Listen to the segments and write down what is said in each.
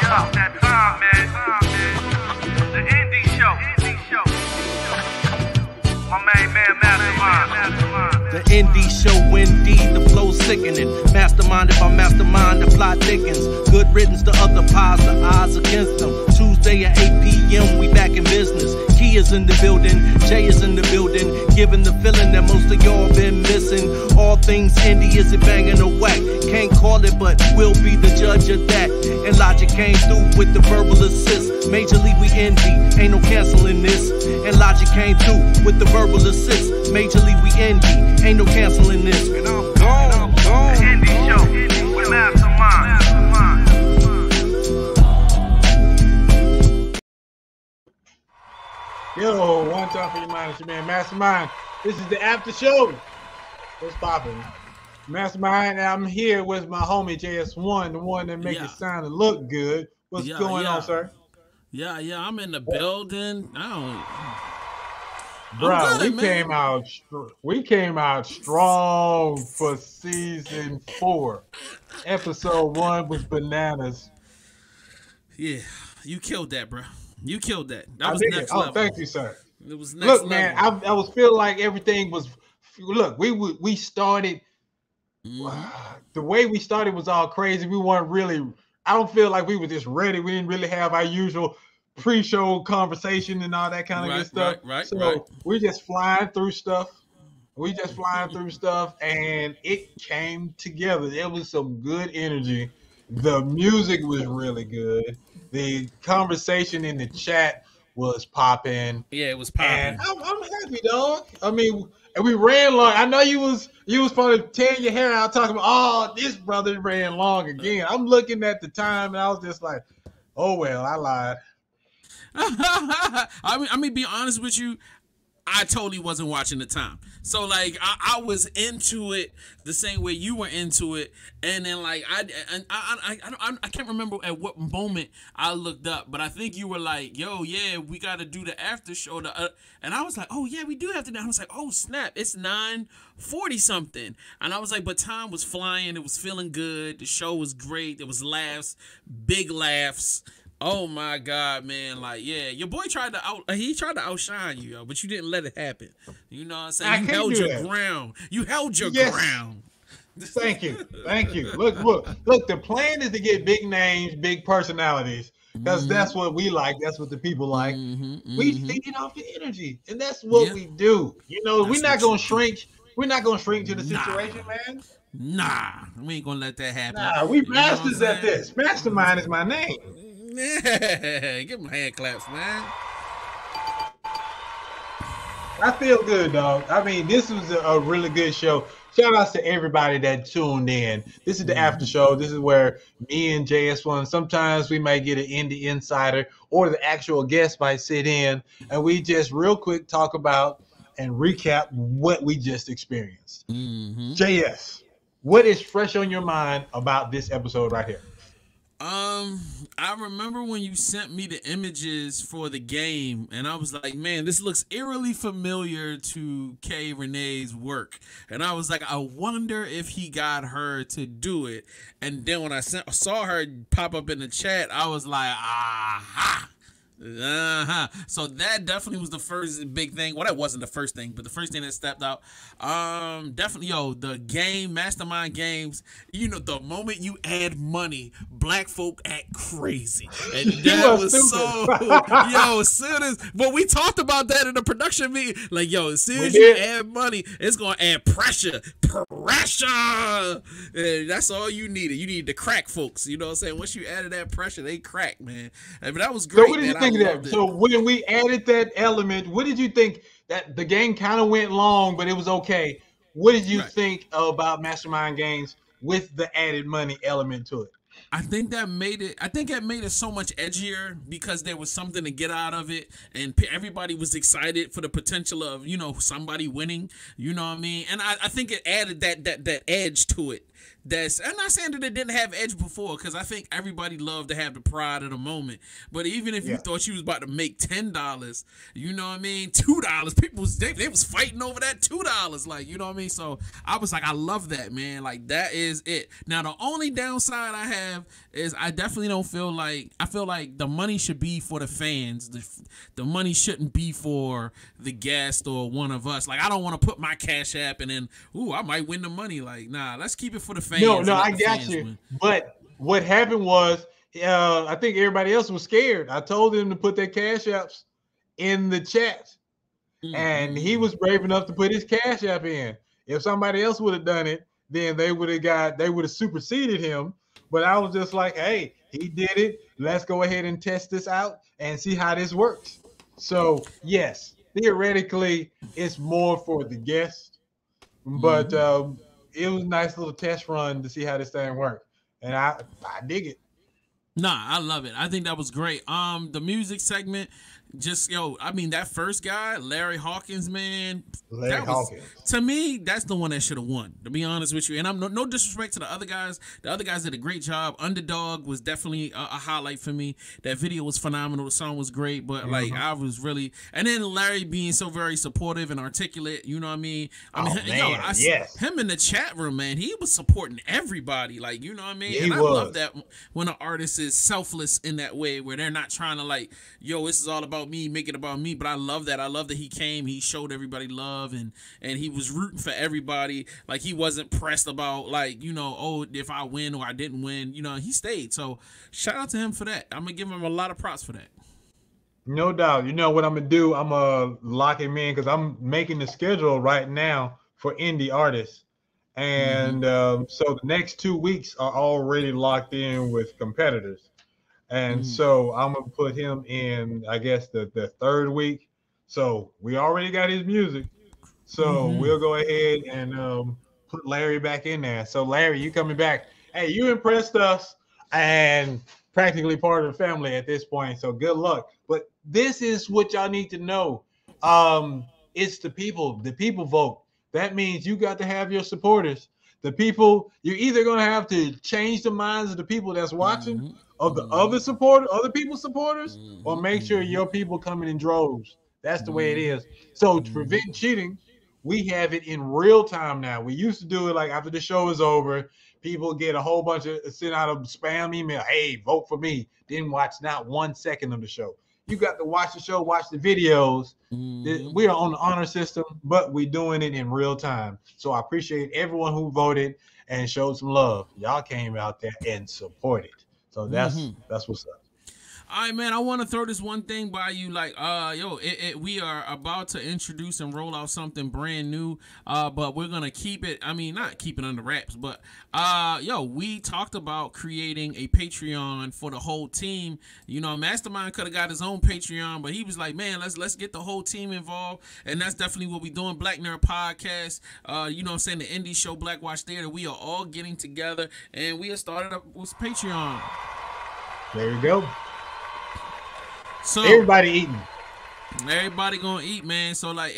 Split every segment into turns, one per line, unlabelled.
About that time, man. The indie show. My main man, Mastrmynd.
The indie show, indeed, the flow sickening. Masterminded by mastermind, the plot thickens. Good riddance to other pies, the odds against them. Tuesday at 8 p.m., we back in business. Key is in the building, Jay is in the building. Giving the feeling that most of y'all been missing. All things indie, is it banging or whack? Can't call it, but we'll be the judge of that. And Logic came through with the verbal assist. Major League, we indie, ain't no canceling this. And Logic came through with the verbal assist. Major League, we indie, ain't no canceling this. And I'm gone.
The indie show with Mastrmynd.
Yo, one time for your mind, it's your man Mastrmynd. This is the after show. What's poppin'? Mastrmynd, and I'm here with my homie JS1, the one that make it sound and look good. What's going on, sir?
Yeah, I'm in the building.
Bro, we came out strong for season 4. Episode 1 was bananas.
Yeah, you killed that, bro. You killed that. That was next
level.
level.
Thank you, sir.
It was next
Look,
level.
man, I was feeling like everything was. Look, we started. The way we started was all crazy. We weren't really. I don't feel like we were just ready. We didn't really have our usual pre-show conversation and all that kind of good stuff.
Right.
We're just flying through stuff. And it came together. There was some good energy. The music was really good. The conversation in the chat was popping.
Yeah, it was popping.
I'm happy, dog. I mean, and we ran long. I know you was probably tearing your hair out talking about, oh, this brother ran long again. I'm looking at the time and I was just like, oh well, I lied.
I mean, be honest with you, I totally wasn't watching the time. So like I was into it the same way you were into it, and then like I can't remember at what moment I looked up, but I think you were like, "Yo, yeah, we got to do the after show." And I was like, "Oh yeah, we do have to." I was like, "Oh snap, it's 9:40 something," and I was like, "But time was flying. It was feeling good. The show was great. There was laughs, big laughs." Oh my God, man! Like, yeah, your boy tried to outshine you, yo, but you didn't let it happen. You know what I'm saying? You held your ground. You held your ground.
Thank you. Look. The plan is to get big names, big personalities, because that's what we like. That's what the people like. We feed off the energy, and that's what we do. You know, we're not gonna shrink. We're not gonna shrink to the situation, man.
Nah, we ain't gonna let that happen.
Nah, we masters at this. Mastrmynd is my name.
Yeah, give them hand claps, man.
I feel good, dog. I mean, this was a really good show. Shout outs to everybody that tuned in. This is the after show. This is where me and JS1, sometimes we might get an indie insider or the actual guest might sit in and we just real quick talk about and recap what we just experienced. JS, what is fresh on your mind about this episode right here?
I remember when you sent me the images for the game, and I was like, man, this looks eerily familiar to Kay Renee's work. And I was like, I wonder if he got her to do it. And then when I saw her pop up in the chat, I was like, aha. So that definitely was the first big thing. Well, that wasn't the first thing, but the first thing that stepped out. Definitely, the game, Mastrmynd Games. You know, the moment you add money, black folk act crazy, and that was so. As soon as, but we talked about that in the production meeting. Like, as soon as you add money, it's gonna add pressure. And that's all you needed. You need to crack folks. You know what I'm saying? Once you added that pressure, they crack, man. I mean, that was great.
So what did you think of that? So when we added that element, what did you think? That the game kind of went long, but it was okay. What did you think about Mastrmynd Games with the added money element to it?
I think that made it. I think it made it so much edgier because there was something to get out of it, and everybody was excited for the potential of somebody winning. You know what I mean? And I think it added that edge to it that's, I'm not saying that it didn't have edge before, because I think everybody loved to have the pride of the moment. But even if you thought you was about to make $10, you know what I mean, $2, people was they was fighting over that $2, like, you know what I mean. So I was like, I love that, man. Like, that is it. Now the only downside I have is I definitely don't feel like, I feel like the money should be for the fans. The money shouldn't be for the guest or one of us. Like, I don't want to put my Cash App and then, ooh, I might win the money. Like, nah, let's keep it for the fans.
No, I got you. Win. But what happened was, I think everybody else was scared. I told them to put their Cash Apps in the chat, and he was brave enough to put his Cash App in. If somebody else would have done it, then they would have superseded him. But I was just like, hey, he did it. Let's go ahead and test this out and see how this works. So yes, theoretically, it's more for the guest, but it was a nice little test run to see how this thing worked, and I dig it.
Nah, I love it. I think that was great. The music segment, just, I mean, that first guy, Larry Hawkins, man. Hawkins. To me, that's the one that should have won, to be honest with you. And I'm no disrespect to the other guys. The other guys did a great job. Underdog was definitely a highlight for me. That video was phenomenal. The song was great, but like, I was really, and then Larry being so very supportive and articulate, you know what I mean? Him in the chat room, man, he was supporting everybody, like, you know what I mean? And I love that when an artist is selfless in that way, where they're not trying to like, this is all about me, make it about me. But I love that. I love that he came, he showed everybody love, and he was rooting for everybody. Like, he wasn't pressed about, like, if I win or I didn't win. He stayed. So shout out to him for that. I'm gonna give him a lot of props for that.
No doubt. You know what I'm gonna do? I'm gonna lock him in, because I'm making the schedule right now for indie artists, and so the next 2 weeks are already locked in with competitors. And so I'm going to put him in, I guess, the third week. So we already got his music. So we'll go ahead and put Larry back in there. So, Larry, you coming back. Hey, you impressed us and practically part of the family at this point. So good luck. But this is what y'all need to know. It's the people. The people vote. That means you got to have your supporters. The people, you're either going to have to change the minds of the people that's watching, of the other people's supporters, or make sure your people coming in droves. That's the way it is. So to prevent cheating, we have it in real time now. We used to do it like after the show is over, people get a whole bunch of, send out a spam email, hey, vote for me. Didn't watch not 1 second of the show. You got to watch the show, watch the videos. We are on the honor system, but we're doing it in real time. So I appreciate everyone who voted and showed some love. Y'all came out there and supported. So that's what's up.
All right, man, I want to throw this one thing by you. Like, we are about to introduce and roll out something brand new, but we're going to keep it, not keep it under wraps, but, we talked about creating a Patreon for the whole team. Mastermind could have got his own Patreon, but he was like, man, let's get the whole team involved, and that's definitely what we're doing. Black Nerd Podcast, the indie show, Black Watch Theater, we are all getting together, and we have started up with Patreon.
There you go.
So
everybody eating.
Everybody gonna eat, man. So like,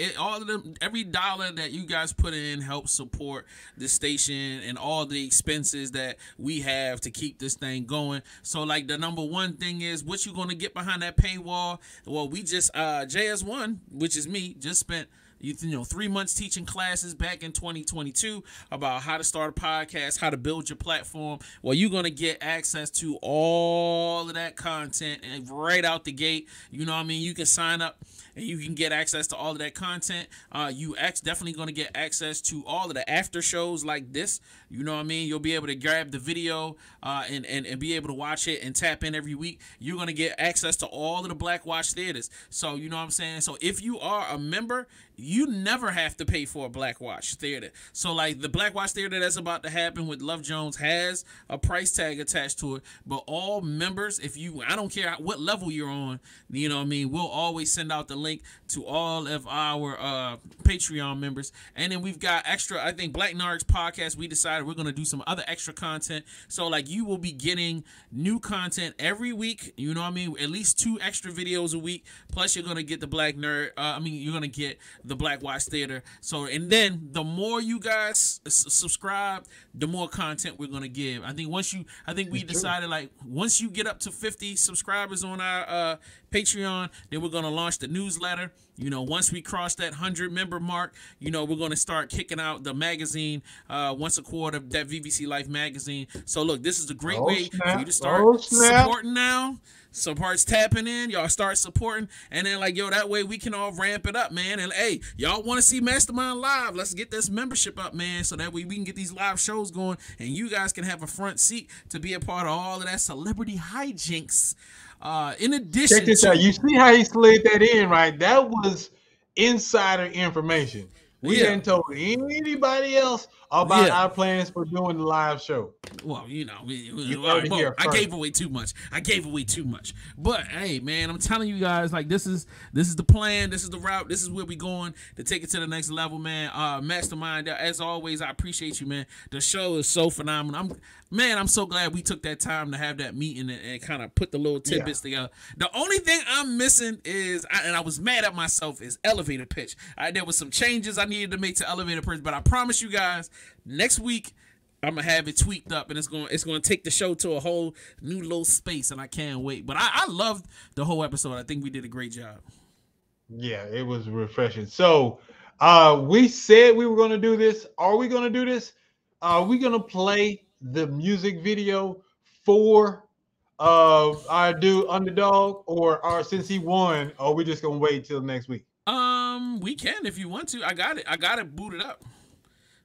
every dollar that you guys put in helps support the station and all the expenses that we have to keep this thing going. So like, the number one thing is what you gonna get behind that paywall. Well, we just JS1, which is me, just spent 3 months teaching classes back in 2022 about how to start a podcast, how to build your platform. Well, you're going to get access to all of that content and right out the gate. You know what I mean? You can sign up and you can get access to all of that content. Definitely going to get access to all of the after shows like this. You know what I mean? You'll be able to grab the video and be able to watch it and tap in every week. You're going to get access to all of the Black Watch Theaters. So, you know what I'm saying? So if you are a member, you never have to pay for a Black Watch Theater. So like, the Black Watch Theater that's about to happen with Love Jones has a price tag attached to it, but all members, I don't care what level you're on, you know what I mean, we'll always send out the link to all of our Patreon members. And then we've got extra, I think Black Narcs podcast, we decided we're going to do some other extra content. So like you will be getting new content every week, you know what I mean? At least 2 extra videos a week. Plus you're going to get the Black Nerd, you're going to get the Black Watch Theater. So, and then the more you guys subscribe, the more content we're going to give. We decided like once you get up to 50 subscribers on our Patreon, then we're going to launch the newsletter. You know, once we cross that 100 member mark, you know, we're going to start kicking out the magazine once a quarter, that VVC Life magazine. So look, this is a great way for you to start supporting now. Some parts tapping in, y'all start supporting, and then like, yo, that way we can all ramp it up, man. And hey, y'all want to see Mastermind live? Let's get this membership up, man, so that way we can get these live shows going, and you guys can have a front seat to be a part of all of that celebrity hijinks. In addition,
check this out. You see how he slid that in, right? That was insider information. We hadn't told anybody else about our plans for doing the live show.
Well, you know, I gave away too much. But hey, man, I'm telling you guys, like this is the plan. This is the route. This is where we going to take it to the next level, man. Mastermind, as always, I appreciate you, man. The show is so phenomenal. I'm so glad we took that time to have that meeting and kind of put the little tidbits together. The only thing I'm missing is, and I was mad at myself, is elevator pitch. There was some changes I needed to make to elevator pitch, but I promise you guys, next week I'm gonna have it tweaked up, and it's gonna take the show to a whole new little space, and I can't wait. But I loved the whole episode. I think we did a great job.
Yeah, it was refreshing. So we said we were gonna do this. Are we gonna do this? Are we gonna play the music video for our dude Underdog, or since he won, are we just gonna wait till next week?
We can if you want to. I got it booted up.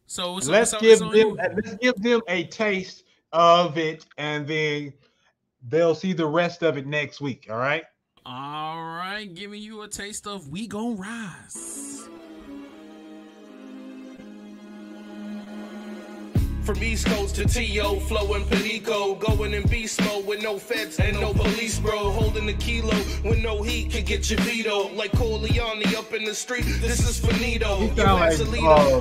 So
let's give them a taste of it, and then they'll see the rest of it next week. All right.
All right, giving you a taste of We Gon' Rise.
From East Coast to T.O., flowing Perico, going in beast mode with no feds and no police, bro. Holding the kilo with no heat can get your veto. Like Corleone up in the street, this is finito.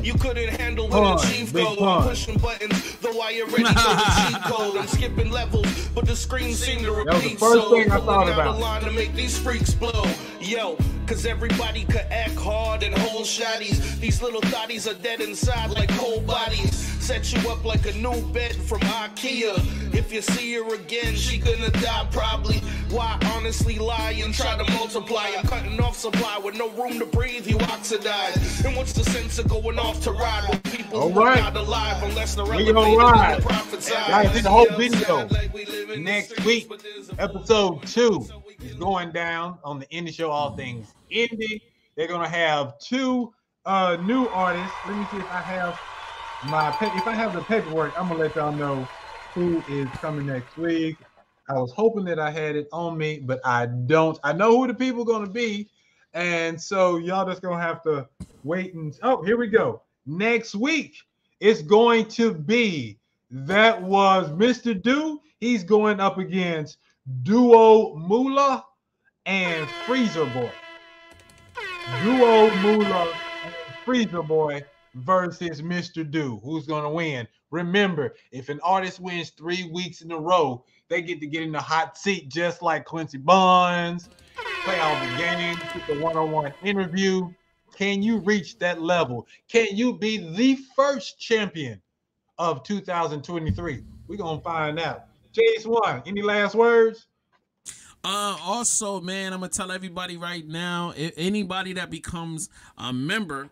You couldn't handle when the chief goes. I'm pushing buttons, though I already know the cheat code. I'm skipping levels, but the screen seem to repeat.
That was the first thing I thought about.
The line to make these freaks blow. Yo, cause everybody could act hard and hold shotties. These little thotties are dead inside like cold bodies. Set you up like a new bed from IKEA. If you see her again, she gonna die probably. Why honestly lie and try to multiply? I'm cutting off supply with no room to breathe, you oxidize. And what's the sense of going off to ride with people who are not alive unless they're elevated in the prophet's eyes?
Guys, this whole video next week, episode 2 is going down on the Indie Show, All Things Indie. They're gonna have 2 new artists. Let me see if I have the paperwork. I'm gonna let y'all know who is coming next week. I was hoping that I had it on me, but I don't. I know who the people are gonna be, and so y'all just gonna have to wait and here we go. Next week it's going to be Mr. Do. He's going up against Duo Mula and Freezer Boy. Duo Mula and Freezer Boy versus Mr. Do. Who's going to win? Remember, if an artist wins 3 weeks in a row, they get to get in the hot seat just like Quincy Bonds, play all the games, get the one-on-one interview. Can you reach that level? Can you be the first champion of 2023? We're going to find out. JS1, any last words?
Also, man, I'm going to tell everybody right now, if anybody that becomes a member,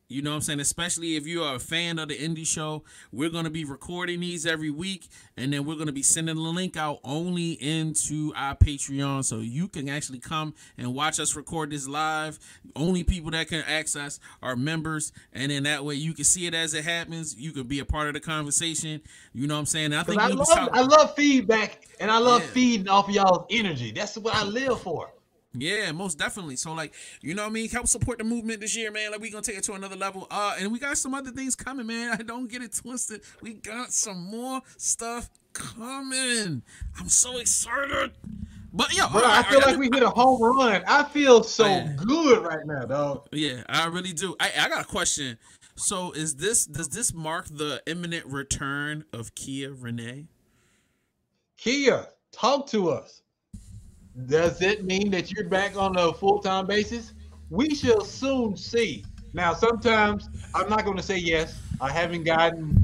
you know what I'm saying, especially if you are a fan of the Indie Show, we're going to be recording these every week, and then we're going to be sending the link out only into our Patreon, so you can actually come and watch us record this live. Only people that can access are members, and then that way you can see it as it happens. You can be a part of the conversation. You know what I'm saying? And I
love feedback, and I love feeding off of y'all's energy. That's what I live for.
Yeah, most definitely. So, like, you know what I mean? Help support the movement this year, man. Like, we gonna take it to another level. And we got some other things coming, man. I don't get it twisted. We got some more stuff coming. I'm so excited. But yo,
Bro, I feel like we hit a home run. I feel so good right now, dog.
Yeah, I really do. I got a question. So does this mark the imminent return of Kia Renee?
Kia, talk to us. Does it mean that you're back on a full-time basis? We shall soon see. Now, sometimes I'm not going to say yes. I haven't gotten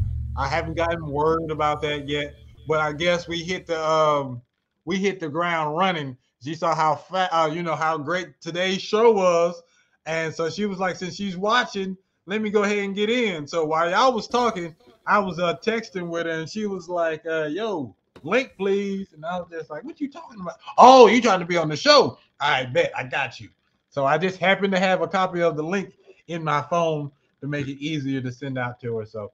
word about that yet. But I guess we hit the ground running. She saw how how great today's show was, and so she was like, since she's watching, let me go ahead and get in. So while y'all was talking, I was texting with her, and she was like, yo, link please. And I was just like, what you talking about? Oh, you trying to be on the show? I bet, I got you. So I just happened to have a copy of the link in my phone to make it easier to send out to her. So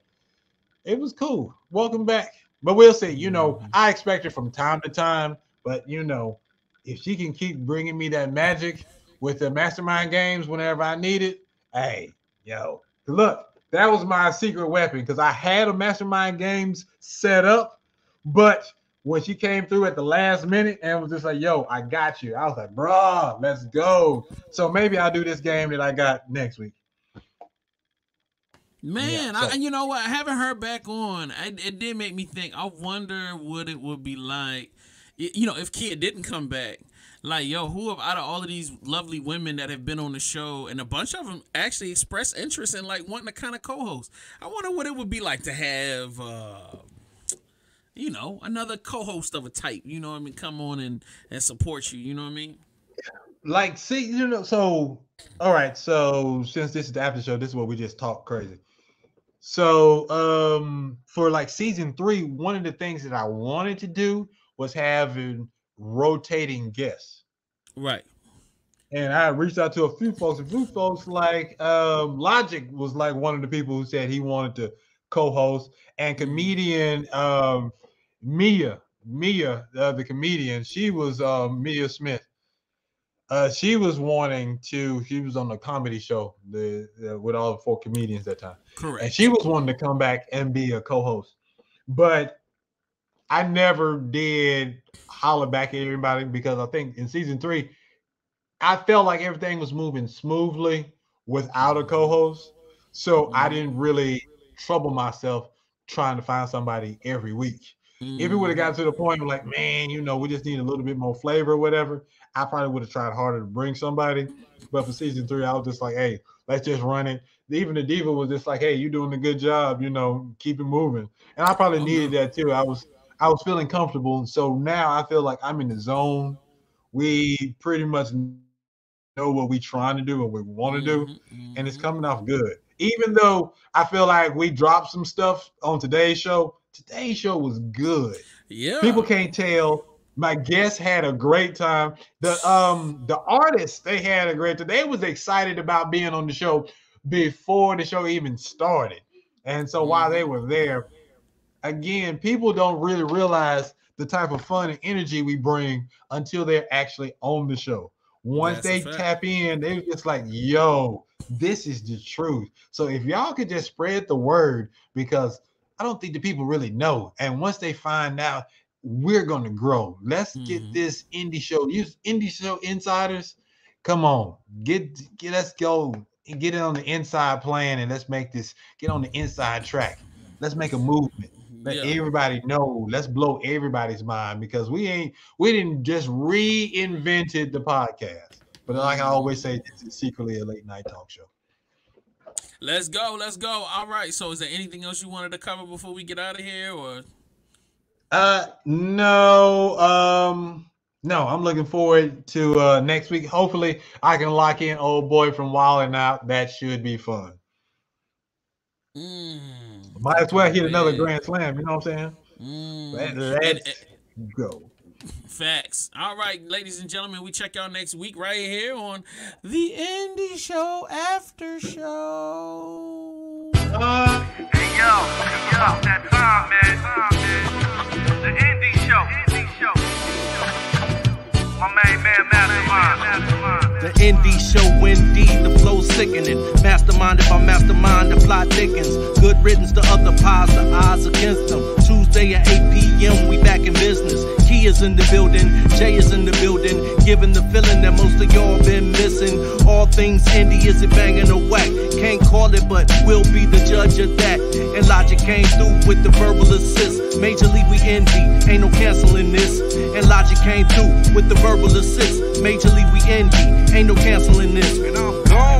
it was cool. Welcome back. But we'll see. I expect her from time to time, but if she can keep bringing me that magic with the mastermind games whenever I need it, hey, yo, look, that was my secret weapon, because I had a mastermind games set up, but when she came through at the last minute and was just like, yo, I got you, I was like, bruh, let's go. So maybe I'll do this game that I got next week.
Man, yeah, so. You know what? I haven't heard back on. It did make me think. I wonder what it would be like, if Kia didn't come back. Like, yo, who out of all of these lovely women that have been on the show, and a bunch of them actually expressed interest in like wanting to kind of co-host. I wonder what it would be like to have, another co-host of a type. You know what I mean? Come on and support you. You know what I mean?
Like, see, so all right. So since this is the after show, this is what we just talk crazy. So for like season 3, one of the things that I wanted to do was having rotating guests.
Right.
And I reached out to a few folks like Logic was like one of the people who said he wanted to co-host, and comedian Mia, the comedian, she was Mia Smith. She was wanting to. She was on the comedy show with all the 4 comedians that time.
Correct.
And she was wanting to come back and be a co-host, but I never did holler back at everybody, because I think in season 3, I felt like everything was moving smoothly without a co-host, so I didn't really trouble myself trying to find somebody every week. If it would have gotten to the point of like, man, we just need a little bit more flavor or whatever, I probably would have tried harder to bring somebody. But for season 3, I was just like, hey, let's just run it. Even the diva was just like, hey, you're doing a good job, keep it moving. And I probably needed that too. I was feeling comfortable. And so now I feel like I'm in the zone. We pretty much know what we're trying to do and what we want to do. And it's coming off good. Even though I feel like we dropped some stuff on today's show was good.
Yeah.
People can't tell. My guests had a great time. The artists, they had a great time. They was excited about being on the show before the show even started. And so while they were there, again, people don't really realize the type of fun and energy we bring until they're actually on the show. Once they tap in, they're just like, yo, this is the truth. So if y'all could just spread the word, because I don't think the people really know. And once they find out, we're going to grow. Let's get this indie show. Use indie show insiders. Come on, let's go and get it on the inside plan, and let's make this get on the inside track. Let's make a movement. Let everybody know. Let's blow everybody's mind, because we didn't just reinvented the podcast, but like I always say, this is secretly a late night talk show.
Let's go. All right. So is there anything else you wanted to cover before we get out of here, or?
No, I'm looking forward to next week. Hopefully I can lock in old boy from Wildin' Out. That should be fun. Might as well hit another grand slam, you know what I'm saying? Let's go.
Facts. All right, ladies and gentlemen, we check y'all next week right here on the Indie Show After Show.
Hey, yo, it's about that time, man. The Indie Show. My main man, Mastrmynd.
The Indie Show, indeed, the flow sickening. Masterminded by Mastermind, the plot thickens. Good riddance to other pies, the odds against them. Tuesday at 8 p.m., we back in business. Kia's is in the building, Jay is in the building, giving the feeling that most of y'all been missing. All things indie, is it banging or whack? Can't call it, but we'll be the judge of that. And Logic came through with the verbal assist. Major League, we envy, ain't no canceling this. And Logic came through with the verbal assist. Major League, we envy, ain't no canceling this. And I'm gone.